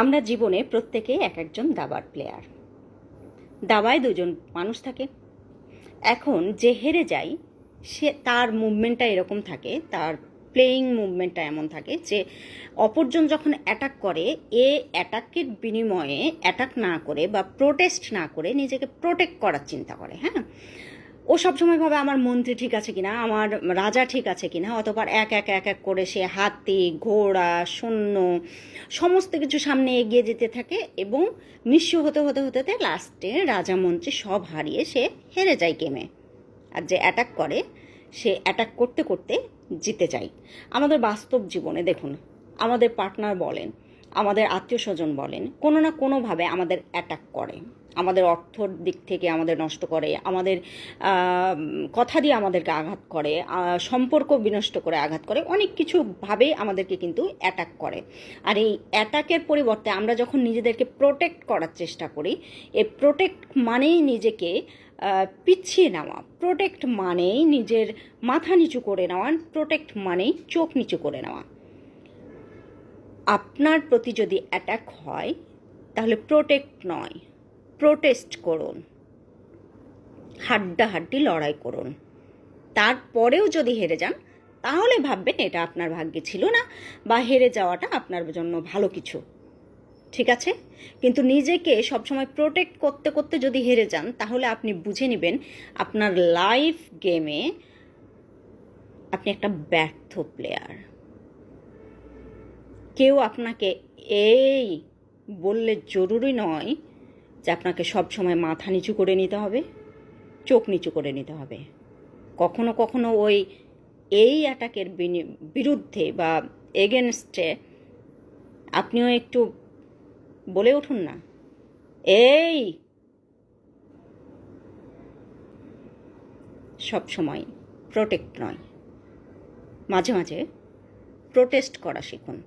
আমরা জীবনে প্রত্যেকেই এক একজন দাবার প্লেয়ার। দাবায় দুজন মানুষ থাকে। এখন যে হেরে যায় সে তার মুভমেন্টটা এরকম থাকে, তার প্লেয়িং মুভমেন্টটা এমন থাকে যে অপরজন যখন অ্যাটাক করে এ অ্যাটাকের বিনিময়ে অ্যাটাক না করে বা প্রোটেস্ট না করে নিজেকে প্রোটেক্ট করার চিন্তা করে। হ্যাঁ, ও সবসময় ভাবে আমার মন্ত্রী ঠিক আছে কিনা, আমার রাজা ঠিক আছে কিনা, অতবার এক এক এক এক করে সে হাতি, ঘোড়া, সৈন্য সমস্ত কিছু সামনে এগিয়ে যেতে থাকে এবং নিঃস্ব হতে হতে হতে হতে লাস্টে রাজা মন্ত্রী সব হারিয়ে সে হেরে যায় গেমে। আর যে অ্যাটাক করে সে অ্যাটাক করতে করতে জিতে যায়। আমাদের বাস্তব জীবনে দেখুন, আমাদের পার্টনার বলেন, আমাদের আত্মীয় স্বজন বলেন, কোনো না কোনোভাবে আমাদের অ্যাটাক করে, আমাদের অর্থর দিক থেকে আমাদের নষ্ট করে, আমাদের কথা দিয়ে আমাদেরকে আঘাত করে, সম্পর্ক বিনষ্ট করে আঘাত করে, অনেক কিছুভাবেই আমাদেরকে কিন্তু অ্যাটাক করে। আর এই অ্যাটাকের পরিবর্তে আমরা যখন নিজেদেরকে প্রোটেক্ট করার চেষ্টা করি, এই প্রোটেক্ট মানেই নিজেকে পিছিয়ে নেওয়া, প্রোটেক্ট মানেই নিজের মাথা নিচু করে নেওয়া, প্রোটেক্ট মানেই চোখ নিচু করে নেওয়া। আপনার প্রতি যদি অ্যাটাক হয় তাহলে প্রোটেক্ট নয়, প্রোটেস্ট করুন, হাড্ডাহাড্ডি লড়াই করুন। তারপরেও যদি হেরে যান তাহলে ভাববেন এটা আপনার ভাগ্যে ছিল না বা হেরে যাওয়াটা আপনার জন্য ভালো কিছু, ঠিক আছে? কিন্তু নিজেকে সবসময় প্রোটেক্ট করতে করতে যদি হেরে যান তাহলে আপনি বুঝে নেবেন আপনার লাইফ গেমে আপনি একটা ব্যর্থ প্লেয়ার। কেউ আপনাকে এই বললে জরুরি নয় যে আপনাকে সবসময় মাথা নিচু করে নিতে হবে, চোখ নিচু করে নিতে হবে। কখনো কখনো ওই এই অ্যাটাকের বিরুদ্ধে বা এগেনস্টে আপনিও একটু বলে উঠুন না, এই সব সময় প্রোটেক্ট নয়, মাঝে মাঝে প্রোটেস্ট করা শিখুন।